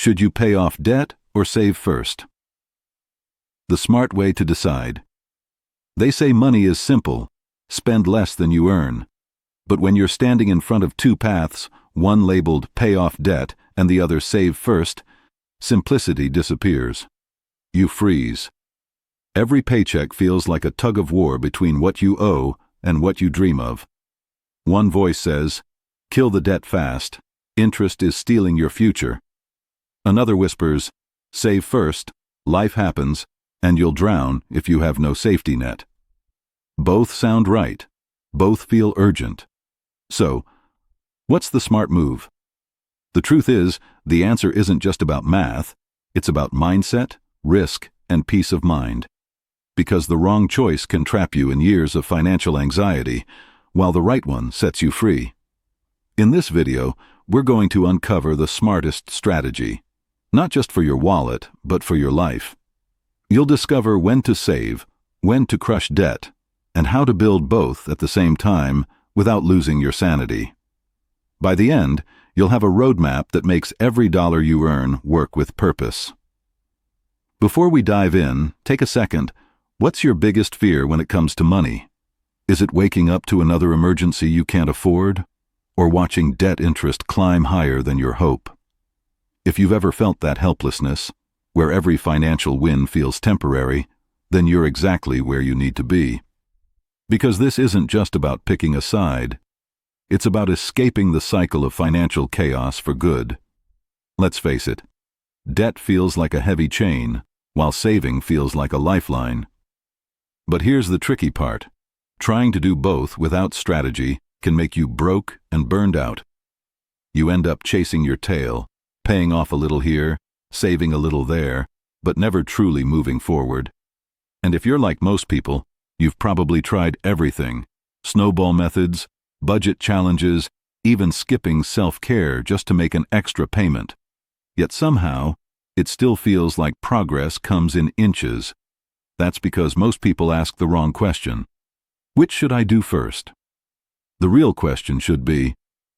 Should you pay off debt or save first? The smart way to decide. They say money is simple. Spend less than you earn. But when you're standing in front of two paths, one labeled pay off debt and the other save first, simplicity disappears. You freeze. Every paycheck feels like a tug of war between what you owe and what you dream of. One voice says, kill the debt fast. Interest is stealing your future. Another whispers, save first, life happens, and you'll drown if you have no safety net. Both sound right. Both feel urgent. So, what's the smart move? The truth is, the answer isn't just about math, it's about mindset, risk, and peace of mind. Because the wrong choice can trap you in years of financial anxiety, while the right one sets you free. In this video, we're going to uncover the smartest strategy, not just for your wallet, but for your life. You'll discover when to save, when to crush debt, and how to build both at the same time without losing your sanity. By the end, you'll have a roadmap that makes every dollar you earn work with purpose. Before we dive in, take a second. What's your biggest fear when it comes to money? Is it waking up to another emergency you can't afford? Or watching debt interest climb higher than your hope? If you've ever felt that helplessness, where every financial win feels temporary, then you're exactly where you need to be. Because this isn't just about picking a side, it's about escaping the cycle of financial chaos for good. Let's face it, debt feels like a heavy chain, while saving feels like a lifeline. But here's the tricky part. Trying to do both without strategy can make you broke and burned out. You end up chasing your tail, paying off a little here, saving a little there, but never truly moving forward. And if you're like most people, you've probably tried everything: snowball methods, budget challenges, even skipping self-care just to make an extra payment. Yet somehow, it still feels like progress comes in inches. That's because most people ask the wrong question. Which should I do first? The real question should be,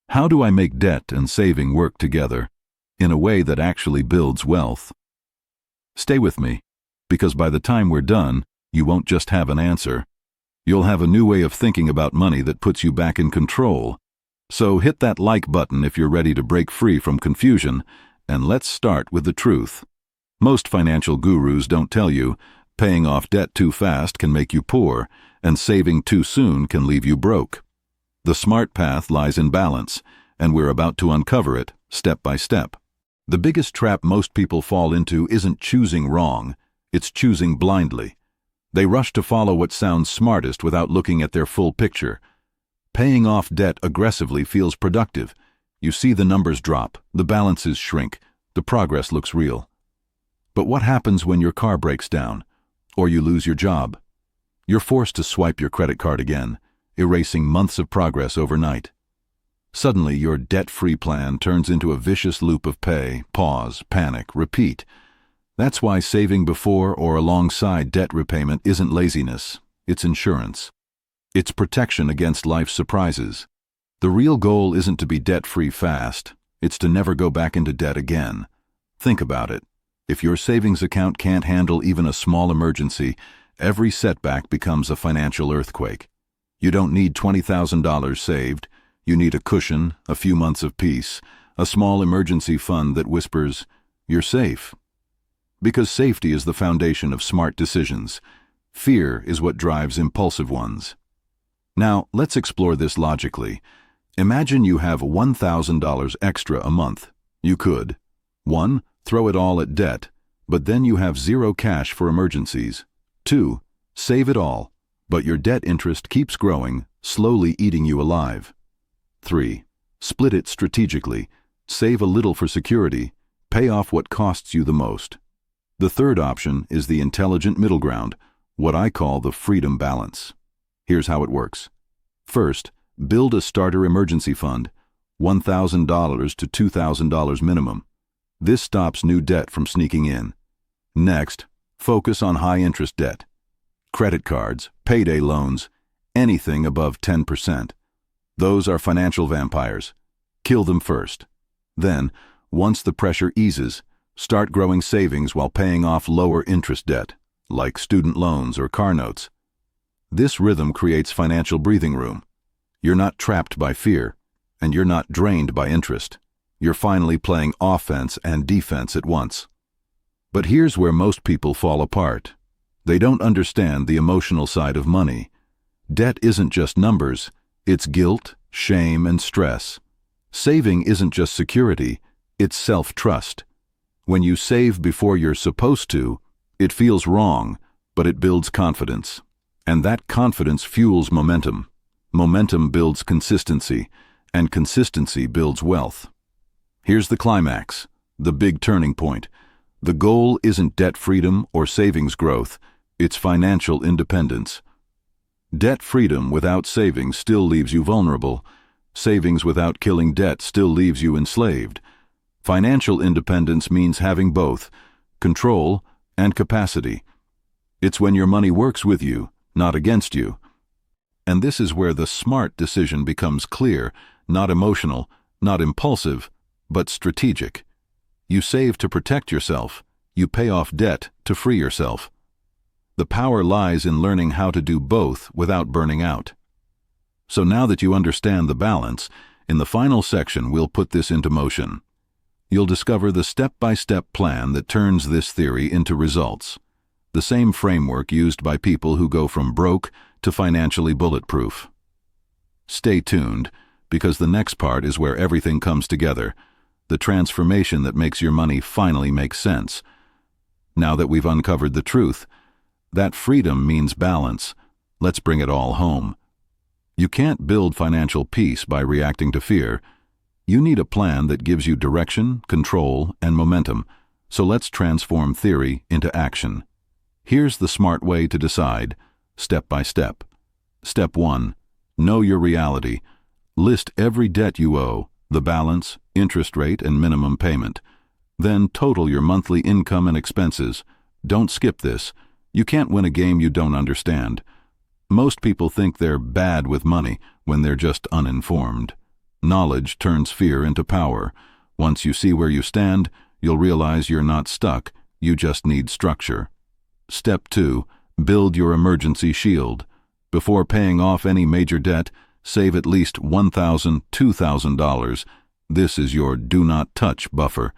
how do I make debt and saving work together in a way that actually builds wealth? Stay with me, because by the time we're done, you won't just have an answer. You'll have a new way of thinking about money that puts you back in control. So hit that like button if you're ready to break free from confusion, and let's start with the truth. Most financial gurus don't tell you paying off debt too fast can make you poor, and saving too soon can leave you broke. The smart path lies in balance, and we're about to uncover it, step by step. The biggest trap most people fall into isn't choosing wrong, it's choosing blindly. They rush to follow what sounds smartest without looking at their full picture. Paying off debt aggressively feels productive. You see the numbers drop, the balances shrink, the progress looks real. But what happens when your car breaks down, or you lose your job? You're forced to swipe your credit card again, erasing months of progress overnight. Suddenly, your debt-free plan turns into a vicious loop of pay, pause, panic, repeat. That's why saving before or alongside debt repayment isn't laziness, it's insurance. It's protection against life's surprises. The real goal isn't to be debt-free fast, it's to never go back into debt again. Think about it. If your savings account can't handle even a small emergency, every setback becomes a financial earthquake. You don't need $20,000 saved. You need a cushion, a few months of peace, a small emergency fund that whispers, "You're safe." Because safety is the foundation of smart decisions. Fear is what drives impulsive ones. Now, let's explore this logically. Imagine you have $1,000 extra a month. You could 1. Throw it all at debt, but then you have zero cash for emergencies. 2. Save it all, but your debt interest keeps growing, slowly eating you alive. 3. Split it strategically. Save a little for security. Pay off what costs you the most. The third option is the intelligent middle ground, what I call the freedom balance. Here's how it works. First, build a starter emergency fund, $1,000 to $2,000 minimum. This stops new debt from sneaking in. Next, focus on high-interest debt. Credit cards, payday loans, anything above 10%. Those are financial vampires. Kill them first. Then, once the pressure eases, Start growing savings while paying off lower interest debt, like student loans or car notes. This rhythm creates financial breathing room. You're not trapped by fear, and you're not drained by interest. You're finally playing offense and defense at once. But here's where most people fall apart. They don't understand the emotional side of money. Debt isn't just numbers, it's guilt, shame, and stress. Saving isn't just security, it's self-trust. When you save before you're supposed to, it feels wrong, but it builds confidence. And that confidence fuels momentum. Momentum builds consistency, and consistency builds wealth. Here's the climax, the big turning point. The goal isn't debt freedom or savings growth, it's financial independence. Debt freedom without savings still leaves you vulnerable. Savings without killing debt still leaves you enslaved. Financial independence means having both, control and capacity. It's when your money works with you, not against you. And this is where the smart decision becomes clear, not emotional, not impulsive, but strategic. You save to protect yourself. You pay off debt to free yourself. The power lies in learning how to do both without burning out. So now that you understand the balance, in the final section we'll put this into motion. You'll discover the step-by-step plan that turns this theory into results. The same framework used by people who go from broke to financially bulletproof. Stay tuned, because the next part is where everything comes together, the transformation that makes your money finally make sense. Now that we've uncovered the truth, that freedom means balance. Let's bring it all home. You can't build financial peace by reacting to fear. You need a plan that gives you direction, control, and momentum. So let's transform theory into action. Here's the smart way to decide, step by step. Step 1. Know your reality. List every debt you owe, the balance, interest rate, and minimum payment. Then total your monthly income and expenses. Don't skip this. You can't win a game you don't understand. Most people think they're bad with money when they're just uninformed. Knowledge turns fear into power. Once you see where you stand, you'll realize you're not stuck, you just need structure. Step 2. Build your emergency shield. Before paying off any major debt, save at least $1,000, $2,000. This is your do-not-touch buffer.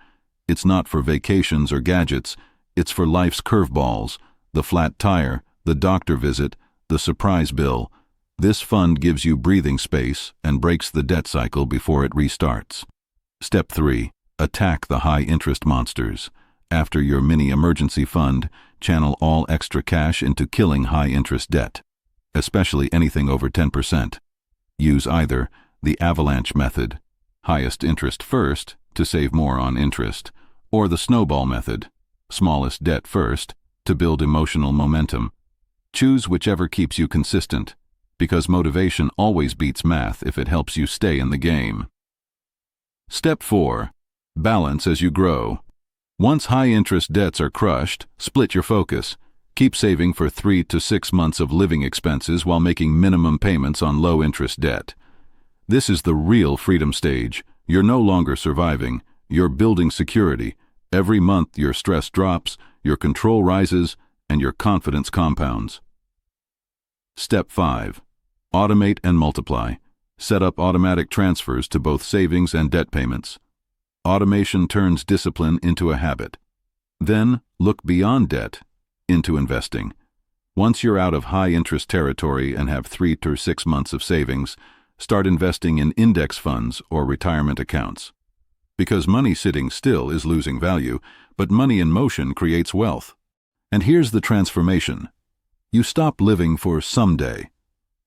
It's not for vacations or gadgets. It's for life's curveballs, the flat tire, the doctor visit, the surprise bill. This fund gives you breathing space and breaks the debt cycle before it restarts. Step 3. Attack the high-interest monsters. After your mini-emergency fund, channel all extra cash into killing high-interest debt, especially anything over 10%. Use either the avalanche method, highest interest first, to save more on interest, or the snowball method, smallest debt first, to build emotional momentum. Choose whichever keeps you consistent, because motivation always beats math if it helps you stay in the game. Step 4. Balance as you grow. Once high-interest debts are crushed, split your focus. Keep saving for 3 to 6 months of living expenses while making minimum payments on low-interest debt. This is the real freedom stage. You're no longer surviving. You're building security. Every month your stress drops, your control rises, and your confidence compounds. Step 5. Automate and multiply. Set up automatic transfers to both savings and debt payments. Automation turns discipline into a habit. Then, look beyond debt, into investing. Once you're out of high-interest territory and have 3 to 6 months of savings, start investing in index funds or retirement accounts. Because money sitting still is losing value, but money in motion creates wealth. And here's the transformation. You stop living for someday.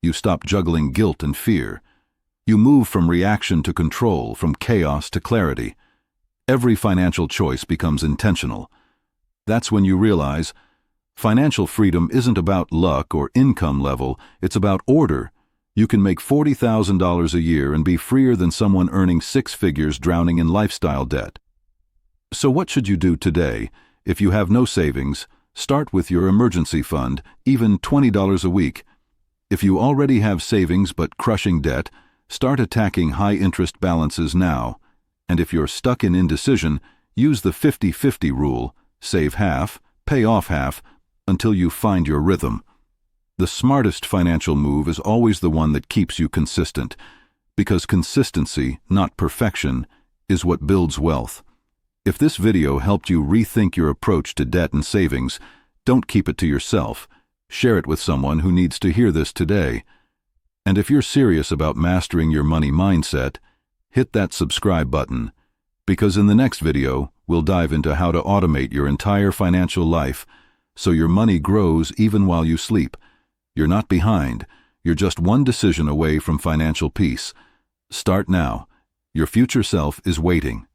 You stop juggling guilt and fear. You move from reaction to control, from chaos to clarity. Every financial choice becomes intentional. That's when you realize financial freedom isn't about luck or income level, it's about order. You can make $40,000 a year and be freer than someone earning 6 figures drowning in lifestyle debt. So what should you do today? If you have no savings, start with your emergency fund, even $20 a week. If you already have savings but crushing debt, start attacking high-interest balances now. And if you're stuck in indecision, Use the 50-50 rule, save half, pay off half, until you find your rhythm. The smartest financial move is always the one that keeps you consistent, because consistency, not perfection, is what builds wealth. If this video helped you rethink your approach to debt and savings, don't keep it to yourself. Share it with someone who needs to hear this today. And if you're serious about mastering your money mindset, hit that subscribe button, because in the next video, we'll dive into how to automate your entire financial life so your money grows even while you sleep. You're not behind. You're just one decision away from financial peace. Start now. Your future self is waiting.